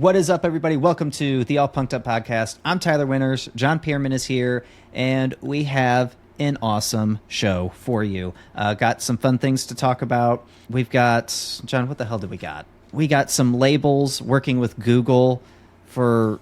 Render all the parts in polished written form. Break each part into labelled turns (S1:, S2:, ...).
S1: What is up, everybody? Welcome to the All Punked Up Podcast. I'm Tyler Winters. John Pierman is here, and we have an awesome show for you. Got some fun things to talk about. We've got, John, what the hell did we got? We got some labels working with Google for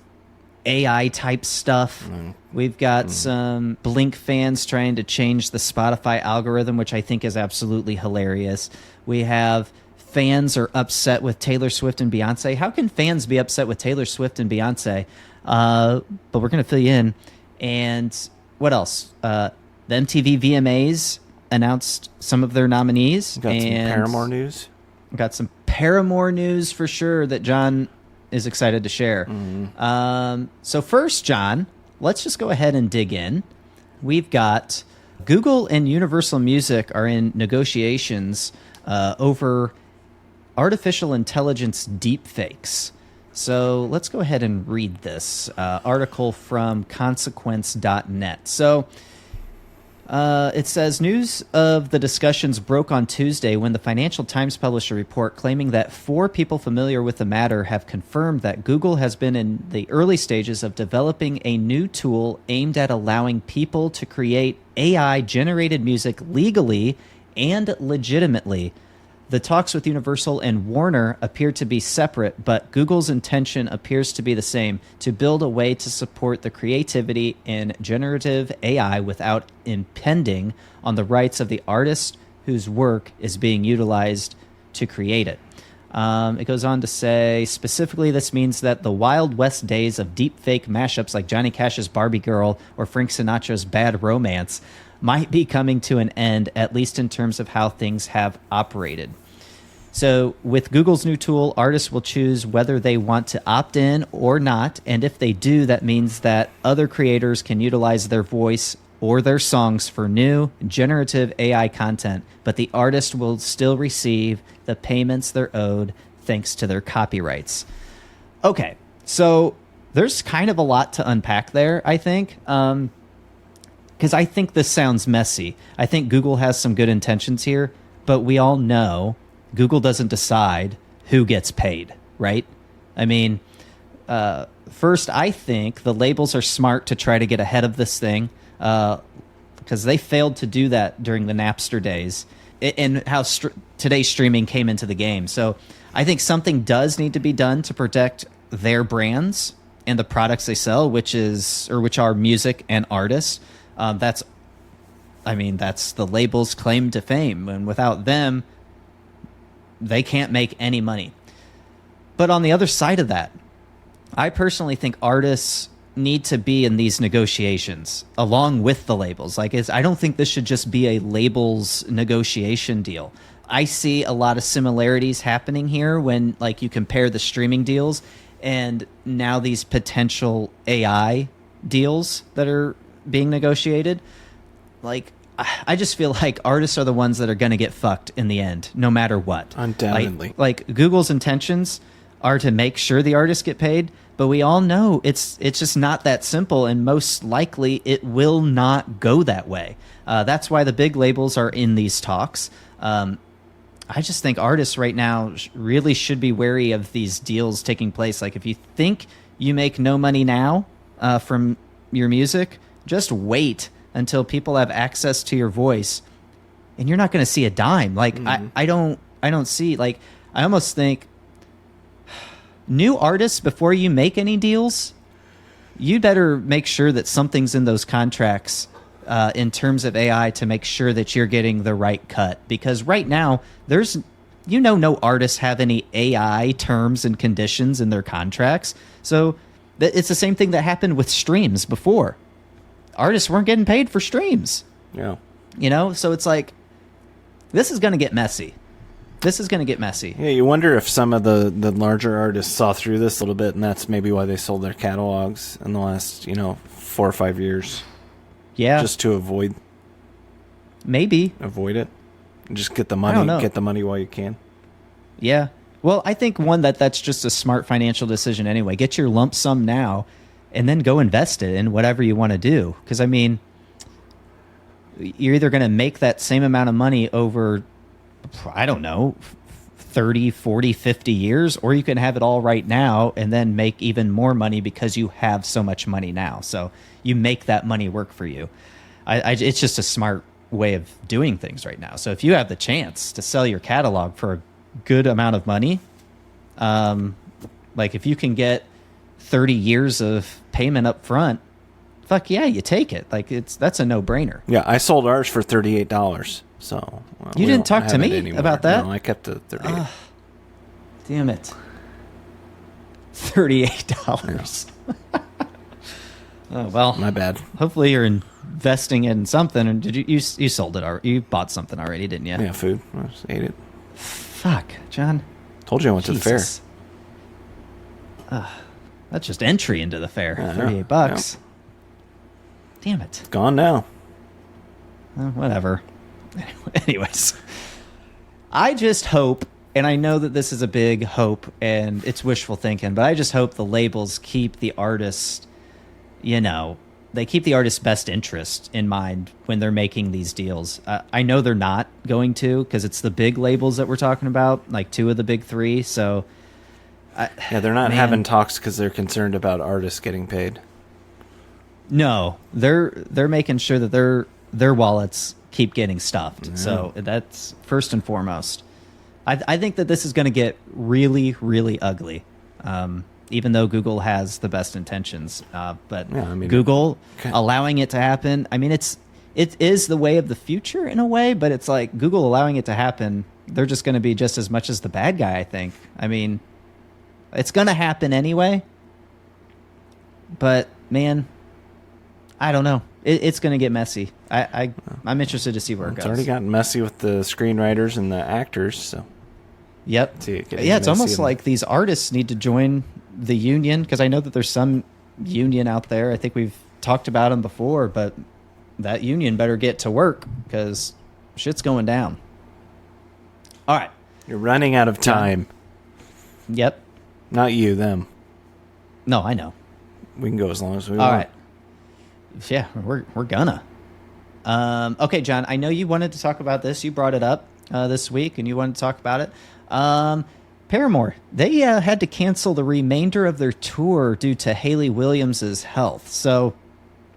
S1: AI type stuff. We've got some Blink fans trying to change the Spotify algorithm, which I think is absolutely hilarious. We have fans are upset with Taylor Swift and Beyonce. How can fans be upset with Taylor Swift and Beyonce? But we're going to fill you in. And what else? The MTV VMAs announced some of their nominees.
S2: Got some Paramore news.
S1: Got some Paramore news for sure that John is excited to share. So first, John, let's just go ahead and dig in. We've got Google and Universal Music are in negotiations over artificial intelligence deepfakes. So let's go ahead and read this article from consequence.net. So it says, news of the discussions broke on Tuesday when the Financial Times published a report claiming that 4 people familiar with the matter have confirmed that Google has been in the early stages of developing a new tool aimed at allowing people to create AI-generated music legally and legitimately. The talks with Universal and Warner appear to be separate, but Google's intention appears to be the same, to build a way to support the creativity in generative AI without impinging on the rights of the artist whose work is being utilized to create it. It goes on to say, specifically, this means that the Wild West days of deepfake mashups like Johnny Cash's Barbie Girl or Frank Sinatra's Bad Romance might be coming to an end, at least in terms of how things have operated. So with Google's new tool, artists will choose whether they want to opt in or not, and if they do, that means that other creators can utilize their voice or their songs for new generative AI content, but the artist will still receive the payments they're owed thanks to their copyrights. Okay, so there's kind of a lot to unpack there, I think. Because I think this sounds messy. I think Google has some good intentions here, but we all know Google doesn't decide who gets paid, right? I mean, first, I think the labels are smart to try to get ahead of this thing because they failed to do that during the Napster days and how today's streaming came into the game. So I think something does need to be done to protect their brands and the products they sell, which are music and artists. That's the label's claim to fame, and without them, they can't make any money. But on the other side of that, I personally think artists need to be in these negotiations along with the labels. I don't think this should just be a labels negotiation deal. I see a lot of similarities happening here when you compare the streaming deals and now these potential AI deals that are being negotiated. I just feel like artists are the ones that are going to get fucked in the end, no matter what.
S2: Undoubtedly.
S1: Google's intentions are to make sure the artists get paid, but we all know it's just not that simple, and most likely it will not go that way. That's why the big labels are in these talks. I just think artists right now really should be wary of these deals taking place. If you think you make no money now from your music, just wait until people have access to your voice, and you're not going to see a dime. I don't see, I almost think new artists, before you make any deals, you better make sure that something's in those contracts in terms of AI to make sure that you're getting the right cut. Because right now, no artists have any AI terms and conditions in their contracts. So it's the same thing that happened with streams before. Artists weren't getting paid for streams.
S2: Yeah.
S1: So it's this is going to get messy. Yeah,
S2: you wonder if some of the larger artists saw through this a little bit, and that's maybe why they sold their catalogs in the last, 4 or 5 years.
S1: Yeah.
S2: Just to avoid it. Just get the money while you can.
S1: Yeah. Well, I think that's just a smart financial decision anyway. Get your lump sum now and then go invest it in whatever you want to do. Because, you're either going to make that same amount of money over, I don't know, 30, 40, 50 years, or you can have it all right now and then make even more money because you have so much money now. So you make that money work for you. It's just a smart way of doing things right now. So if you have the chance to sell your catalog for a good amount of money, like if you can get 30 years of payment up front, fuck yeah, you take it. Like that's a no-brainer.
S2: Yeah, I sold ours for $38. So
S1: you didn't talk to me about that?
S2: No, I kept the 38.
S1: Damn it. $38. Yeah. Oh, well.
S2: My bad.
S1: Hopefully you're investing in something. And did you sold it already? You bought something already, didn't you?
S2: Yeah, food. I just ate it.
S1: Fuck, John.
S2: Told you I went to the fair.
S1: That's just entry into the fair. $38. Yeah. Damn it.
S2: It's gone now.
S1: Whatever. Anyways, I just hope, and I know that this is a big hope and it's wishful thinking, but I just hope the labels keep the artist, they keep the artist's best interest in mind when they're making these deals. I know they're not going to, because it's the big labels that we're talking about, like 2 of the big 3. So,
S2: they're not having talks because they're concerned about artists getting paid.
S1: No, they're making sure that their wallets keep getting stuffed. Yeah. So that's first and foremost. I think that this is going to get really, really ugly. Even though Google has the best intentions, but Google allowing it to happen. I mean, it is the way of the future in a way, but it's like Google allowing it to happen. They're just going to be just as much as the bad guy, I think. I mean, it's going to happen anyway. But man, I don't know. It's going to get messy. I'm interested to see where it goes.
S2: It's already gotten messy with the screenwriters and the actors. So,
S1: yep. It's almost like these artists need to join the union, because I know that there's some union out there. I think we've talked about them before, but that union better get to work because shit's going down. All right.
S2: You're running out of time.
S1: Yep.
S2: Not you, them.
S1: No, I know.
S2: We can go as long as we want.
S1: All right. Yeah, we're gonna. Okay, John, I know you wanted to talk about this. You brought it up this week, and you wanted to talk about it. Paramore, they had to cancel the remainder of their tour due to Hayley Williams' health. So,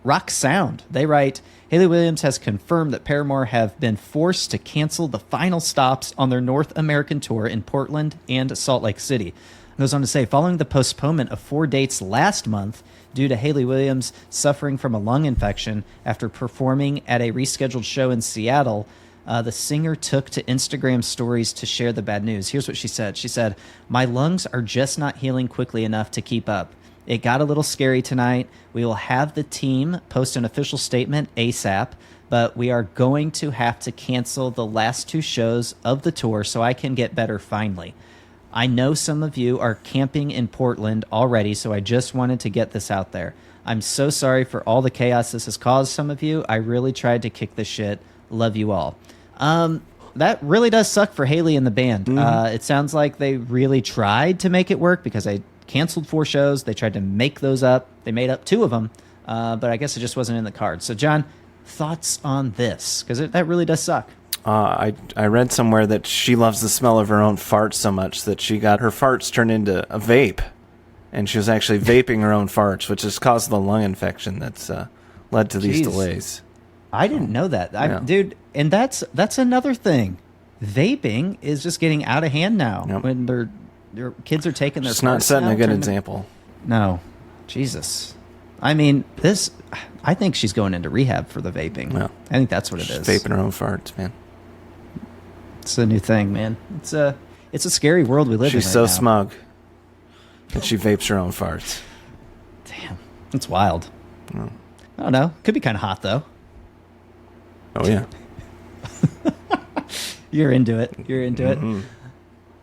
S1: Rock Sound, they write, Hayley Williams has confirmed that Paramore have been forced to cancel the final stops on their North American tour in Portland and Salt Lake City. It goes on to say, following the postponement of 4 dates last month due to Hayley Williams suffering from a lung infection after performing at a rescheduled show in Seattle, the singer took to Instagram stories to share the bad news. Here's what she said. She said, "My lungs are just not healing quickly enough to keep up. It got a little scary tonight. We will have the team post an official statement ASAP, but we are going to have to cancel the last 2 shows of the tour so I can get better finally. I know some of you are camping in Portland already, so I just wanted to get this out there. I'm so sorry for all the chaos this has caused some of you. I really tried to kick the shit. Love you all." That really does suck for Hayley and the band. Mm-hmm. It sounds like they really tried to make it work because they canceled 4 shows. They tried to make those up. They made up 2 of them, but I guess it just wasn't in the cards. So, John, thoughts on this? Because that really does suck.
S2: I read somewhere that she loves the smell of her own farts so much that she got her farts turned into a vape, and she was actually vaping her own farts, which has caused the lung infection that's led to these delays.
S1: I didn't know that, dude. And that's another thing. Vaping is just getting out of hand now. Yep. When their kids are taking their.
S2: It's not setting a good example.
S1: No, Jesus. I mean, I think she's going into rehab for the vaping. Yeah. I think that's what it is.
S2: Vaping her own farts, man.
S1: It's a new thing, man. It's a scary world we live in.
S2: She's so smug that she vapes her own farts.
S1: Damn, it's wild. Oh. I don't know. Could be kind of hot though.
S2: Oh yeah.
S1: You're into it. Mm-hmm.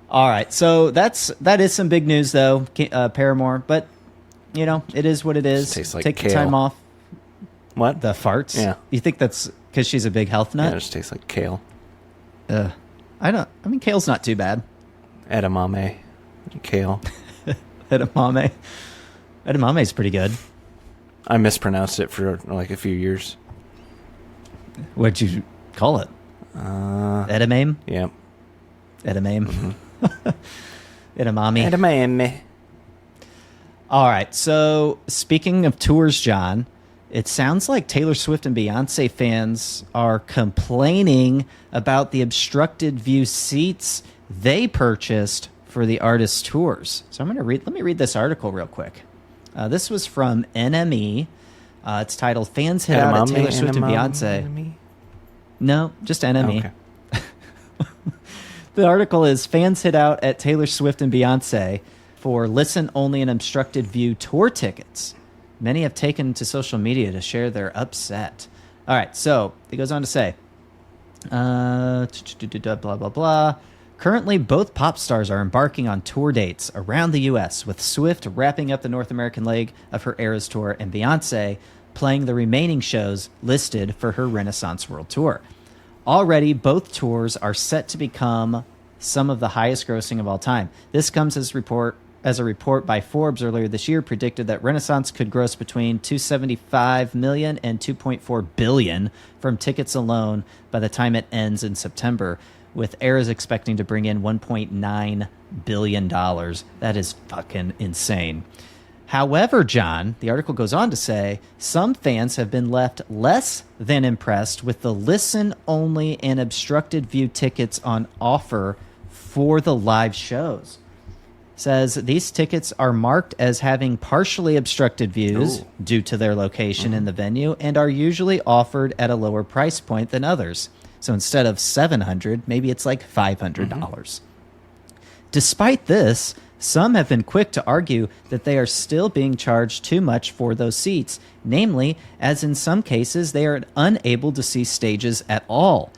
S1: All right. So that is some big news though, Paramore. But it is what it is.
S2: Tastes like
S1: Take
S2: kale.
S1: The time off.
S2: What?
S1: The farts?
S2: Yeah.
S1: You think that's because she's a big health nut?
S2: Yeah, it just tastes like kale.
S1: I mean, kale's not too bad.
S2: Edamame. Kale.
S1: Edamame. Edamame's pretty good.
S2: I mispronounced it for like a few years.
S1: What'd you call it? Edamame?
S2: Yeah.
S1: Edamame. Edamame.
S2: Edamame.
S1: All right, so speaking of tours, John, it sounds like Taylor Swift and Beyonce fans are complaining about the obstructed view seats they purchased for the artist's tours. So let me read this article real quick. This was from NME. It's titled "Fans Hit Out at Taylor Swift and Beyonce."
S2: NME?
S1: No, just NME.
S2: Okay.
S1: The article is "Fans Hit Out at Taylor Swift and Beyonce for listen-only and obstructed view tour tickets. Many have taken to social media to share their upset." All right, so it goes on to say, blah, blah, blah. Currently, both pop stars are embarking on tour dates around the U.S., with Swift wrapping up the North American leg of her Eras tour and Beyonce playing the remaining shows listed for her Renaissance World Tour. Already, both tours are set to become some of the highest grossing of all time. This comes as a report by Forbes earlier this year predicted that Renaissance could gross between $275 million and $2.4 billion from tickets alone by the time it ends in September, with Eras expecting to bring in $1.9 billion. That is fucking insane. However, John, the article goes on to say, some fans have been left less than impressed with the listen-only and obstructed view tickets on offer for the live shows. Says these tickets are marked as having partially obstructed views due to their location in the venue and are usually offered at a lower price point than others. So instead of $700, maybe it's like $500. Despite this, some have been quick to argue that they are still being charged too much for those seats, namely, as in some cases they are unable to see stages at all.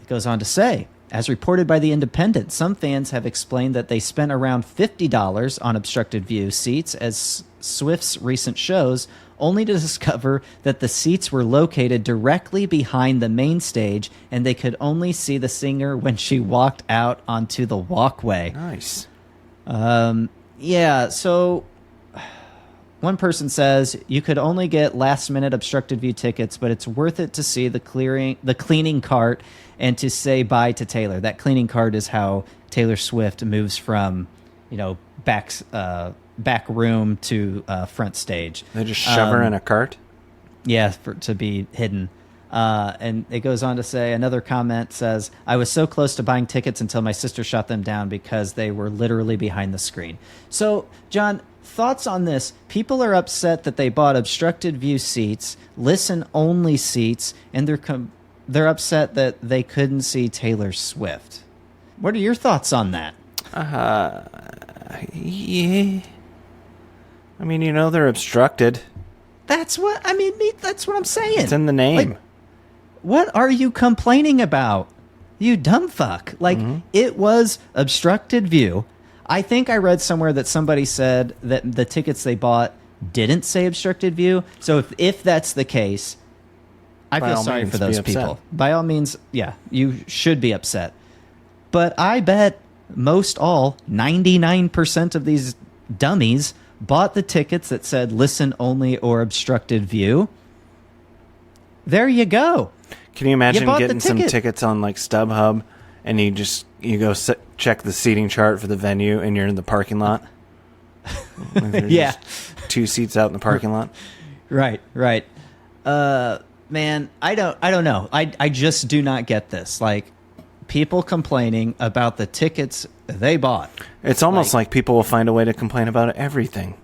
S1: It goes on to say, as reported by The Independent, some fans have explained that they spent around $50 on obstructed view seats as Swift's recent shows, only to discover that the seats were located directly behind the main stage and they could only see the singer when she walked out onto the walkway.
S2: Nice.
S1: Yeah, so one person says you could only get last-minute obstructed view tickets, but it's worth it to see the cleaning cart and to say bye to Taylor. That cleaning cart is how Taylor Swift moves from, back room to front stage.
S2: They just shove her in a cart?
S1: Yeah, to be hidden. And it goes on to say, another comment says, I was so close to buying tickets until my sister shot them down because they were literally behind the screen. So, John, thoughts on this? People are upset that they bought obstructed view seats, listen-only seats, and they're upset that they couldn't see Taylor Swift. What are your thoughts on that?
S2: Yeah. I mean, they're obstructed.
S1: That's what I'm saying.
S2: It's in the name.
S1: Like, what are you complaining about? You dumb fuck. Like, It was obstructed view. I think I read somewhere that somebody said that the tickets they bought didn't say obstructed view. So if that's the case, I feel sorry for those people. By all means, yeah, you should be upset. But I bet 99% of these dummies bought the tickets that said listen only or obstructed view. There you go.
S2: Can you imagine getting some tickets on like StubHub and you go check the seating chart for the venue and you're in the parking lot?
S1: Yeah.
S2: Two seats out in the parking lot.
S1: Right. Man, I don't know. I just do not get this. Like, people complaining about the tickets they bought.
S2: It's almost like people will find a way to complain about everything.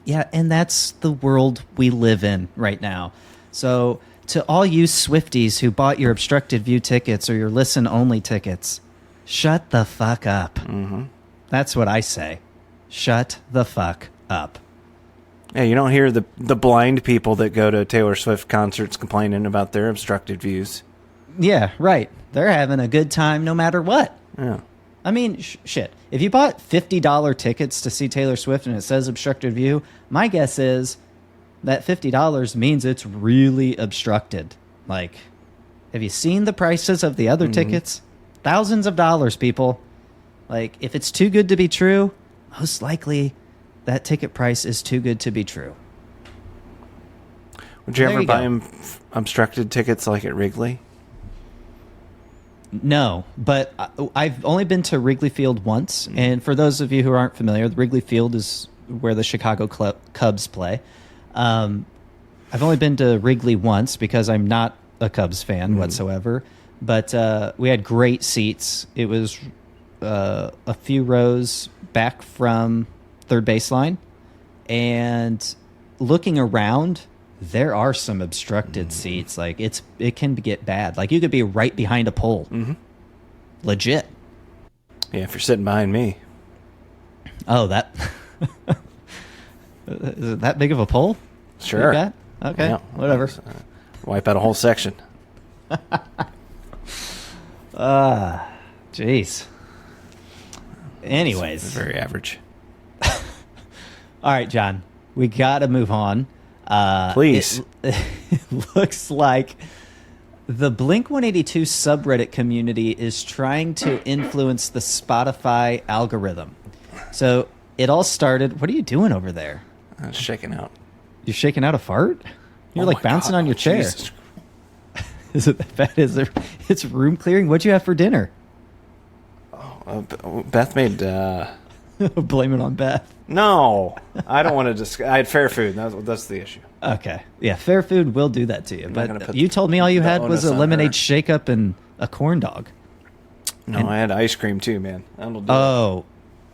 S1: Yeah, and that's the world we live in right now. So to all you Swifties who bought your obstructed view tickets or your listen-only tickets, shut the fuck up. Mm-hmm. That's what I say. Shut the fuck up.
S2: Yeah, you don't hear the blind people that go to Taylor Swift concerts complaining about their obstructed views.
S1: Yeah, right. They're having a good time no matter what.
S2: Yeah.
S1: I mean, shit. If you bought $50 tickets to see Taylor Swift and it says obstructed view, my guess is that $50 means it's really obstructed. Like, have you seen the prices of the other tickets? Thousands of dollars, people. Like, if it's too good to be true, most likely that ticket price is too good to be true.
S2: Would you ever buy obstructed tickets like at Wrigley?
S1: No, but I've only been to Wrigley Field once. And for those of you who aren't familiar, Wrigley Field is where the Chicago Cubs play. I've only been to Wrigley once because I'm not a Cubs fan whatsoever. But we had great seats. It was a few rows back from third baseline. And looking around, there are some obstructed seats. Like it can get bad. Like you could be right behind a pole. Legit.
S2: Yeah, if you're sitting behind me.
S1: Oh, that is it that big of a pole?
S2: Sure.
S1: Okay,
S2: Yeah.
S1: whatever.
S2: Wipe out a whole section.
S1: Jeez. Anyways,
S2: It's very average.
S1: all right, John, we got to move on.
S2: Please.
S1: It looks like the Blink-182 subreddit community is trying to influence the Spotify algorithm. So it all started. What are you doing over there?
S2: I'm shaking out.
S1: You're shaking out a fart? You're like bouncing on your chair.
S2: Jesus.
S1: Is it that bad? It's room clearing? What'd you have for dinner?
S2: Beth made...
S1: Blame it on Beth.
S2: No, I don't want to I had fair food. That's the issue.
S1: Okay. Yeah, fair food will do that to you.
S2: not gonna
S1: But
S2: put
S1: you told me all you
S2: the
S1: had was
S2: onus
S1: a
S2: on
S1: lemonade
S2: her.
S1: shake-up and a corn dog.
S2: No, I had ice cream too, man. That'll do it.
S1: Oh,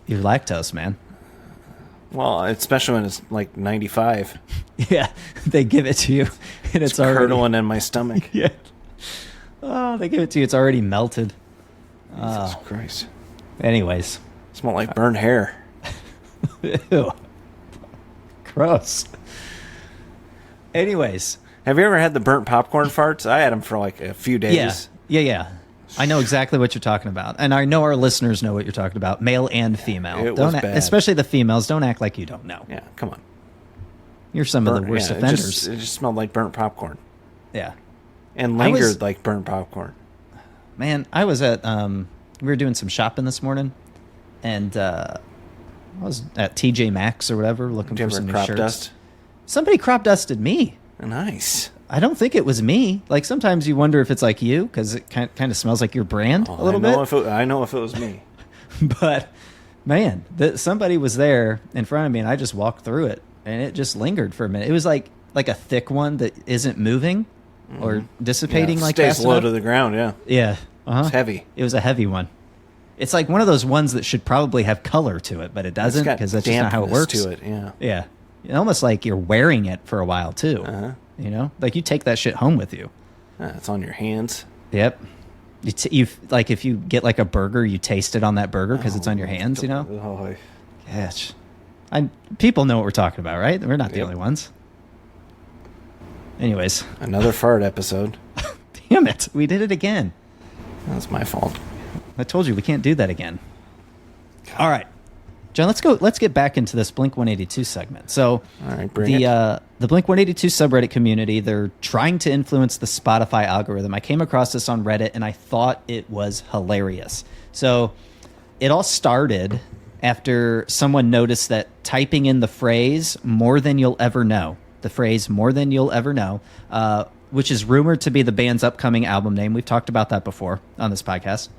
S1: you're lactose, man.
S2: Well, especially when it's like 95.
S1: Yeah, they give it to you, and it's already...
S2: curdling in my stomach.
S1: Yeah. Oh, they give it to you. It's already melted.
S2: Jesus Christ.
S1: Anyways.
S2: Smell like burned hair.
S1: Ew. Gross. Anyways.
S2: Have you ever had the burnt popcorn farts? I had them for like a few days.
S1: Yeah. I know exactly what you're talking about. And I know our listeners know what you're talking about, male and female.
S2: It was bad.
S1: Especially the females. Don't act like you don't know.
S2: Yeah, come on.
S1: You're some of the worst offenders.
S2: It just smelled like burnt popcorn.
S1: Yeah.
S2: And lingered like burnt popcorn.
S1: Man, I was at... we were doing some shopping this morning. And I was at TJ Maxx or whatever looking for some new
S2: crop
S1: shirts.
S2: dust?
S1: Somebody crop dusted me.
S2: Nice.
S1: I don't think it was me. Like sometimes you wonder if it's like you because it kind of smells like your brand a little bit.
S2: I know if it was me.
S1: But man, somebody was there in front of me and I just walked through it and it just lingered for a minute. It was like a thick one that isn't moving or dissipating like
S2: stays
S1: fast
S2: low
S1: enough.
S2: to the ground. Yeah.
S1: Yeah.
S2: It's heavy.
S1: It was a heavy one. It's like one of those ones that should probably have color to it, but it doesn't because that's just not how it works.
S2: To it, yeah.
S1: Yeah. Almost like you're wearing it for a while too. You know, like you take that shit home with you.
S2: It's on your hands.
S1: Yep. You like if you get like a burger, you taste it on that burger because it's on your hands. You know.
S2: Oh,
S1: Gosh. People know what we're talking about, right? We're not the only ones. Anyways.
S2: Another fart episode.
S1: Damn it! We did it again.
S2: That's my fault.
S1: I told you we can't do that again. All right, John, let's get back into this Blink-182 segment. So,
S2: all right, bring it.
S1: The Blink-182 subreddit community, they're trying to influence the Spotify algorithm. I came across this on Reddit and I thought it was hilarious. So, it all started after someone noticed that typing in the phrase "more than you'll ever know," which is rumored to be the band's upcoming album name. We've talked about that before on this podcast.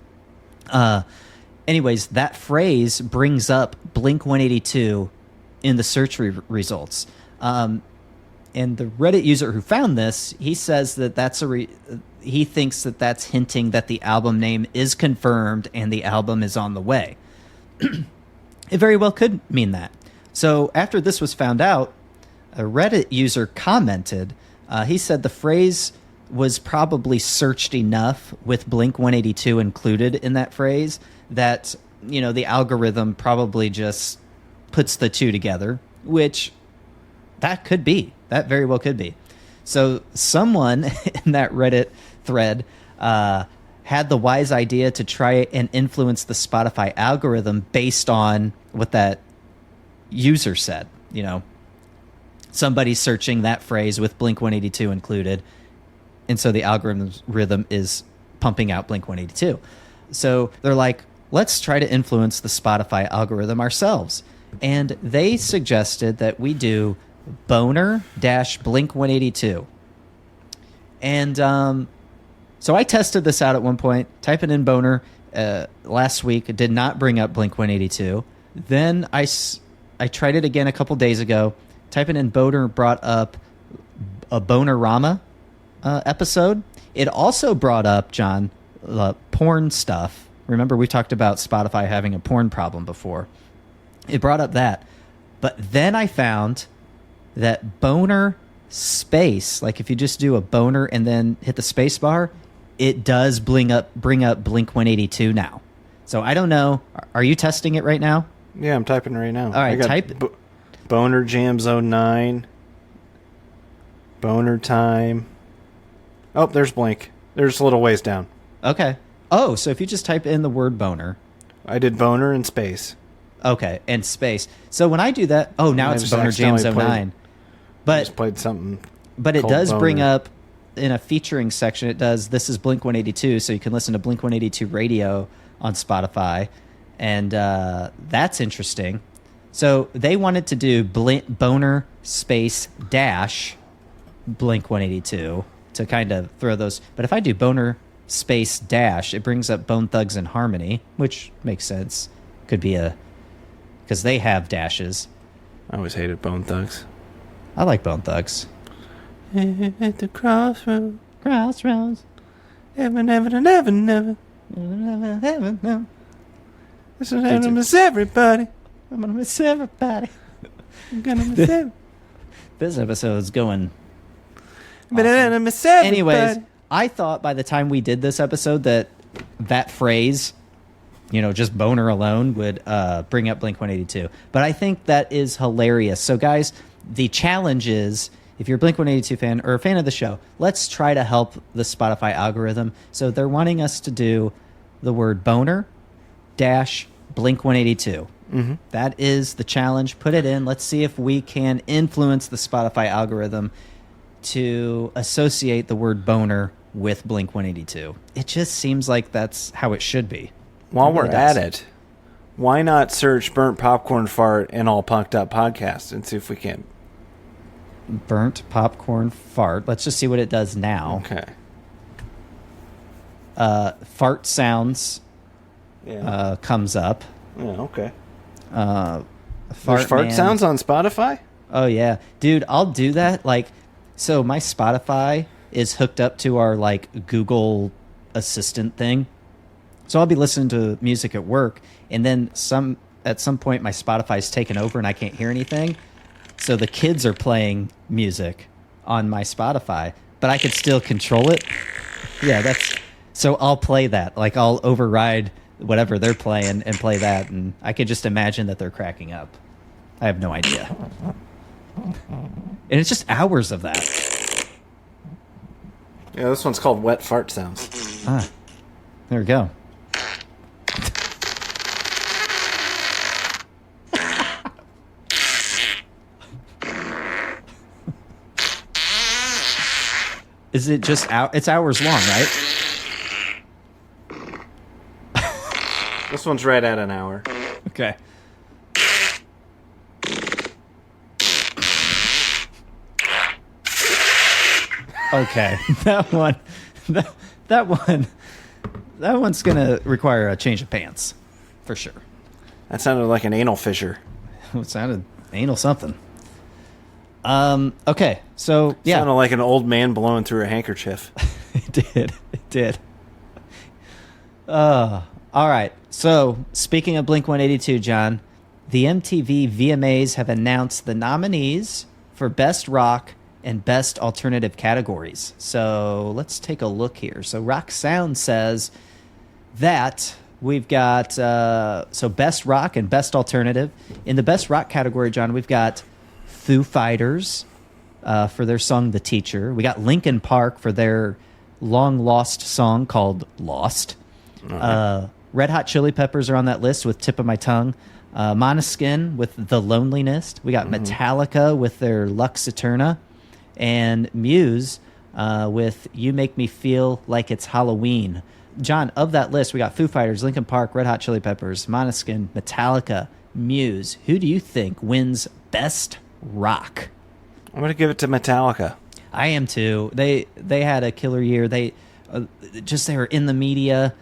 S1: Anyways, that phrase brings up Blink-182 in the search results. And the Reddit user who found this, he says that he thinks that that's hinting that the album name is confirmed and the album is on the way. It very well could mean that. So after this was found out, a Reddit user commented, he said the phrase was probably searched enough with Blink-182 included in that phrase that, you know, the algorithm probably just puts the two together, which that very well could be. So someone in that Reddit thread had the wise idea to try and influence the Spotify algorithm based on what that user said. You know, somebody searching that phrase with Blink-182 included, and so the algorithm is pumping out Blink-182. So they're like, let's try to influence the Spotify algorithm ourselves. And they suggested that we do Boner-Blink-182. And So I tested this out at one point. Typing in boner last week, it did not bring up Blink-182. Then I tried it again a couple days ago. Typing in boner brought up a Bonerama episode. It also brought up, John, porn stuff. Remember, we talked about Spotify having a porn problem before. It brought up that. But then I found that boner space, like if you just do a boner and then hit the space bar, it does bring up Blink-182 now. So I don't know. Are you testing it right now?
S2: Yeah, I'm typing right now.
S1: All right,
S2: I got
S1: type.
S2: Boner Jam Zone 9. Boner Time. Oh, there's Blink. There's a little ways down.
S1: Okay. Oh, so if you just type in the word boner.
S2: I did boner and space.
S1: Okay, and space. So when I do that, oh, now it's Boner Jam Zone 9.
S2: I just played something.
S1: But it does
S2: boner.
S1: bring up, in a featuring section, it does, this is Blink-182, so you can listen to Blink-182 radio on Spotify. And that's interesting. So they wanted to do boner space dash Blink-182 to kind of throw those. But if I do boner space dash, it brings up Bone Thugs and Harmony, which makes sense. Could be because they have dashes.
S2: I always hated Bone Thugs.
S1: I like Bone Thugs.
S2: At the crossroads.
S1: Crossroads.
S2: Never, never, never, never.
S1: No.
S2: This is gonna miss everybody.
S1: I'm gonna miss everybody.
S2: I'm gonna miss everybody.
S1: This episode's going.
S2: But I'm gonna miss everybody.
S1: Anyways, I thought by the time we did this episode that phrase, just boner alone would bring up Blink-182. But I think that is hilarious. So guys, the challenge is, if you're a Blink-182 fan or a fan of the show, let's try to help the Spotify algorithm. So they're wanting us to do the word boner dash Blink-182.
S2: Mm-hmm.
S1: That is the challenge. Put it in. Let's see if we can influence the Spotify algorithm to associate the word boner with Blink-182. It just seems like that's how it should be.
S2: While we're at it, why not search Burnt Popcorn Fart and All Punked Up podcast and see if we can.
S1: Burnt popcorn fart. Let's just see what it does now.
S2: Okay.
S1: Fart sounds comes up.
S2: Yeah, okay.
S1: Fart
S2: There's fart
S1: man.
S2: sounds on Spotify?
S1: Oh, yeah. Dude, I'll do that. So my Spotify is hooked up to our, Google Assistant thing. So I'll be listening to music at work, and then at some point my Spotify's taken over and I can't hear anything. So the kids are playing music on my Spotify, but I could still control it. Yeah, so I'll play that. I'll override whatever they're playing and play that, and I could just imagine that they're cracking up. I have no idea. And it's just hours of that.
S2: Yeah, this one's called Wet Fart Sounds.
S1: Ah, there we go. Is it just it's hours long, right?
S2: This one's right at an hour.
S1: Okay. Okay. That one's gonna require a change of pants, for sure.
S2: That sounded like an anal fissure.
S1: It sounded anal something. Okay, so yeah.
S2: Sounded like an old man blowing through a handkerchief.
S1: It did. All right. So, speaking of Blink-182, John, the MTV VMAs have announced the nominees for Best Rock and Best Alternative categories. So, let's take a look here. So, Rock Sound says that we've got Best Rock and Best Alternative. In the Best Rock category, John, we've got Foo Fighters for their song The Teacher. We got Linkin Park for their long-lost song called Lost. Red Hot Chili Peppers are on that list with Tip of My Tongue. Måneskin with The Loneliness. We got Metallica with their Lux Eterna. And Muse with You Make Me Feel Like It's Halloween. John, of that list, we got Foo Fighters, Linkin Park, Red Hot Chili Peppers, Måneskin, Metallica, Muse. Who do you think wins Best Rock?
S2: I'm going to give it to Metallica.
S1: I am too. They had a killer year. Just they were in the media.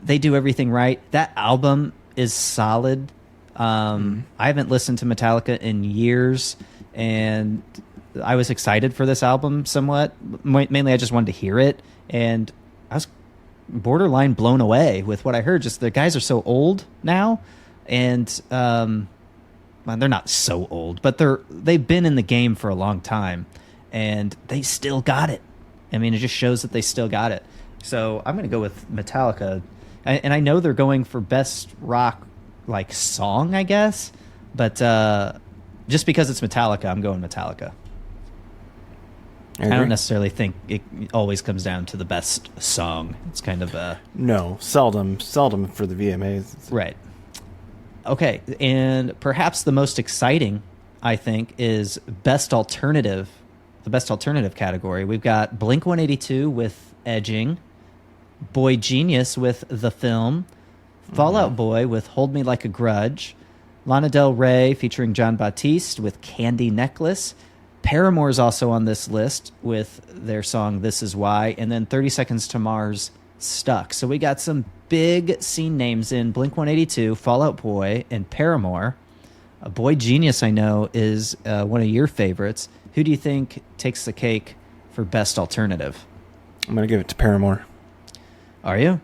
S1: They do everything right. That album is solid. I haven't listened to Metallica in years, and I was excited for this album somewhat. Mainly, I just wanted to hear it, and I was borderline blown away with what I heard. Just the guys are so old now, and well, they're not so old, but they've been in the game for a long time, and they still got it. I mean, it just shows that they still got it. So I'm going to go with Metallica, and I know they're going for best rock like song, I guess, but just because it's Metallica, I'm going Metallica. I don't necessarily think it always comes down to the best song. It's kind of
S2: no, seldom for the VMAs.
S1: Right. Okay, and perhaps the most exciting, I think, is best alternative. The best alternative category. We've got Blink-182 with Edging, Boy Genius with The Film, Fall Out Boy with Hold Me Like a Grudge, Lana Del Rey featuring John Batiste with Candy Necklace. Paramore is also on this list with their song This Is Why, and then 30 Seconds to Mars, Stuck. So we got some big scene names in Blink-182, Fall Out Boy, and Paramore. Boy Genius, I know, is one of your favorites. Who do you think takes the cake for best alternative?
S2: I'm going to give it to Paramore.
S1: Are you?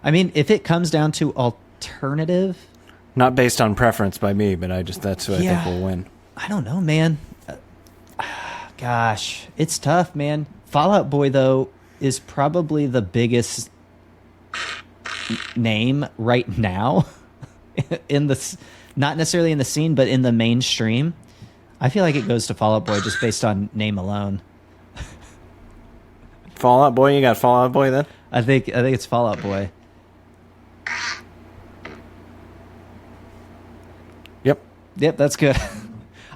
S1: I mean, if it comes down to alternative...
S2: Not based on preference by me, but that's who I think will win.
S1: I don't know, man. Gosh, it's tough, man. Fall Out Boy, though, is probably the biggest name right now in the... Not necessarily in the scene, but in the mainstream. I feel like it goes to Fall Out Boy just based on name alone.
S2: Fall Out Boy? You got Fall Out Boy then?
S1: I think it's Fall Out Boy. Yep, that's good.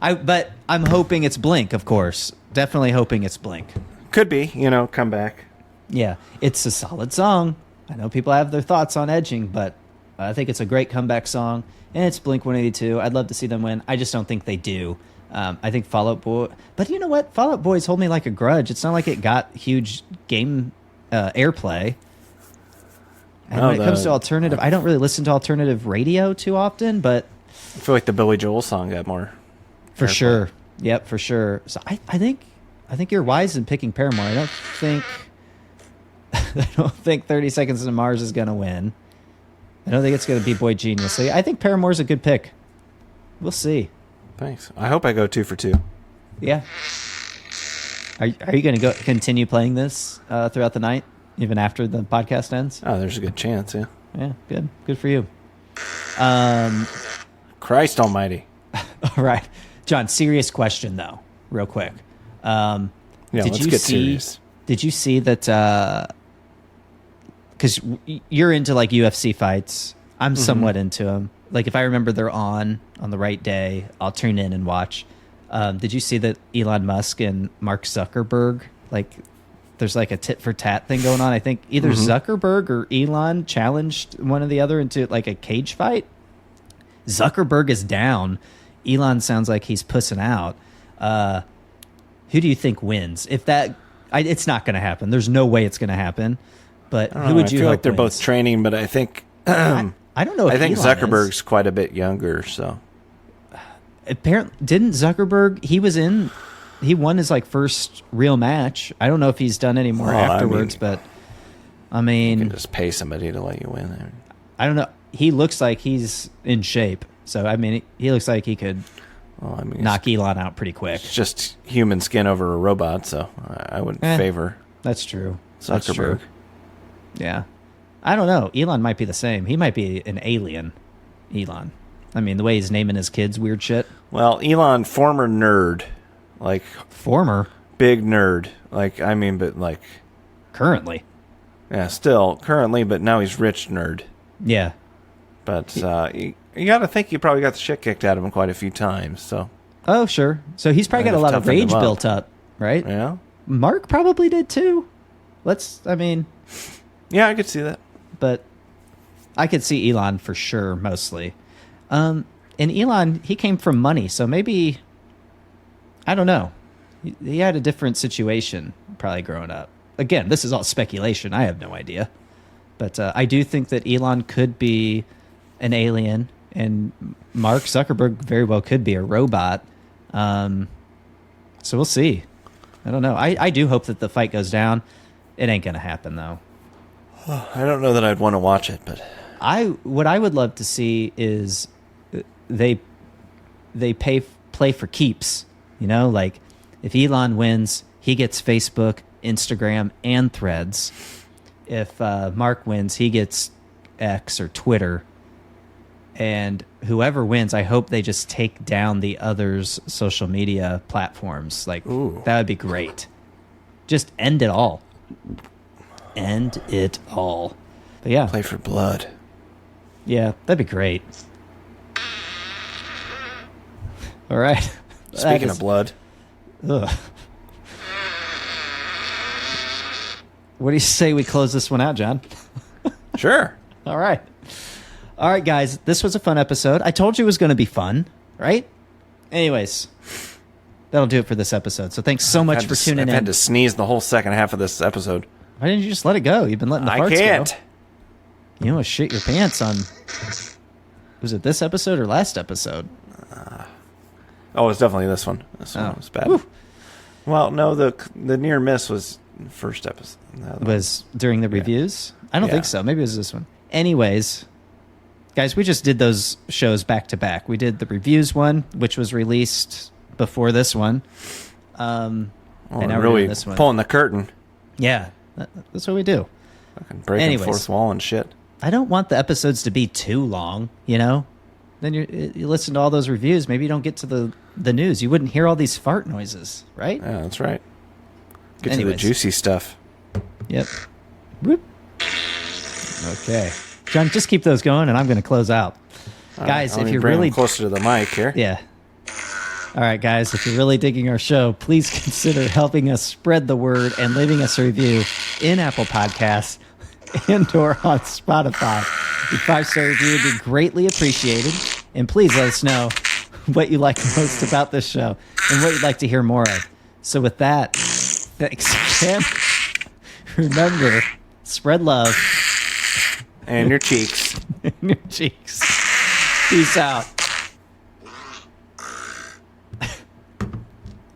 S1: But I'm hoping it's Blink, of course. Definitely hoping it's Blink.
S2: Could be, come back.
S1: Yeah, it's a solid song. I know people have their thoughts on Edging, but I think it's a great comeback song, and it's Blink-182. I'd love to see them win. I just don't think they do. I think Fall Out Boy... But you know what? Fall Out Boy's Hold Me Like a Grudge. It's not like it got huge game airplay. And when it comes to alternative... I don't really listen to alternative radio too often, but...
S2: I feel like the Billy Joel song got more
S1: for
S2: airplay.
S1: Sure. Yep, for sure. So I think you're wise in picking Paramore. I don't think 30 Seconds to Mars is going to win. I don't think it's going to be Boy Genius. So I think Paramore's a good pick. We'll see.
S2: Thanks. I hope I go 2 for 2.
S1: Yeah. Are you going to continue playing this throughout the night, even after the podcast ends?
S2: Oh, there's a good chance, yeah.
S1: Yeah, good. Good for you.
S2: Christ almighty.
S1: All right. John, serious question, though, real quick.
S2: Let's get serious.
S1: Did you see that... Because you're into, like, UFC fights. I'm somewhat into them. Like, if I remember they're on the right day, I'll tune in and watch. Did you see that Elon Musk and Mark Zuckerberg, like, there's, like, a tit-for-tat thing going on? I think either Zuckerberg or Elon challenged one or the other into, like, a cage fight. Zuckerberg is down. Elon sounds like he's pussing out. Who do you think wins? It's not going to happen. There's no way it's going to happen. But who would you?
S2: I feel like they're
S1: wins?
S2: both training, but I think
S1: I don't know. If
S2: I think
S1: Elon
S2: Zuckerberg's
S1: is.
S2: quite a bit younger. So
S1: apparently, didn't Zuckerberg? He won his like first real match. I don't know if he's done any more afterwards, but I mean,
S2: you can just pay somebody to let you win.
S1: I don't know. He looks like he's in shape, so I mean, he looks like he could knock Elon out pretty quick.
S2: It's just human skin over a robot, so I wouldn't favor.
S1: That's true.
S2: Zuckerberg.
S1: That's true. Yeah. I don't know. Elon might be the same. He might be an alien. Elon. I mean, the way he's naming his kids weird shit.
S2: Well, Elon, former nerd. Like...
S1: Former?
S2: Big nerd. Like, I mean, but like...
S1: Currently.
S2: Yeah, still. Currently, but now he's rich nerd.
S1: Yeah.
S2: But you got to think he probably got the shit kicked out of him quite a few times, so...
S1: Oh, sure. So he's probably got a lot of rage built up, right?
S2: Yeah.
S1: Mark probably did too.
S2: Yeah, I could see that.
S1: But I could see Elon for sure, mostly. And Elon, he came from money, so maybe, I don't know. He had a different situation probably growing up. again, this is all speculation. I have no idea. But I do think that Elon could be an alien, and Mark Zuckerberg very well could be a robot. So we'll see. I don't know. I do hope that the fight goes down. It ain't going to happen, though.
S2: I don't know that I'd want to watch it, but
S1: what I would love to see is they play for keeps. You know, like if Elon wins, he gets Facebook, Instagram, and Threads. If Mark wins, he gets X or Twitter. And whoever wins, I hope they just take down the others' social media platforms. Like,
S2: Ooh.
S1: That would be great. Just end it all. End it all. But yeah.
S2: play for blood.
S1: Yeah, that'd be great. All right.
S2: Speaking of blood.
S1: Ugh. What do you say we close this one out, John?
S2: Sure.
S1: All right. All right, guys. This was a fun episode. I told you it was going to be fun, right? Anyways, that'll do it for this episode. So thanks so much for tuning in.
S2: I had to sneeze the whole second half of this episode.
S1: Why didn't you just let it go? You've been letting the farts
S2: I can't.
S1: go. You almost shit your pants on... Was it this episode or last episode?
S2: Oh, it's definitely this one. This one was bad.
S1: Whew.
S2: Well, no, the near miss was the first episode.
S1: Was during the reviews? I don't think so. Maybe it was this one. Anyways, guys, we just did those shows back to back. We did the reviews one, which was released before this one. And now we're
S2: really
S1: doing this one.
S2: pulling the curtain.
S1: Yeah, that's what we do.
S2: Fucking breaking fourth wall and shit.
S1: I don't want the episodes to be too long, you know? Then you listen to all those reviews, maybe you don't get to the news. You wouldn't hear all these fart noises, right?
S2: Yeah, that's right. Get to the juicy stuff.
S1: Yep. Whoop. Okay. John, just keep those going, and I'm going to close out. Guys, if you're really...
S2: closer to the mic here.
S1: Yeah. All right, guys, if you're really digging our show, please consider helping us spread the word and leaving us a review in Apple Podcasts and or on Spotify. A 5-star review would be greatly appreciated. And please let us know what you like most about this show and what you'd like to hear more of. So with that, thanks again. Remember, spread love.
S2: And your cheeks.
S1: In your cheeks. Peace out.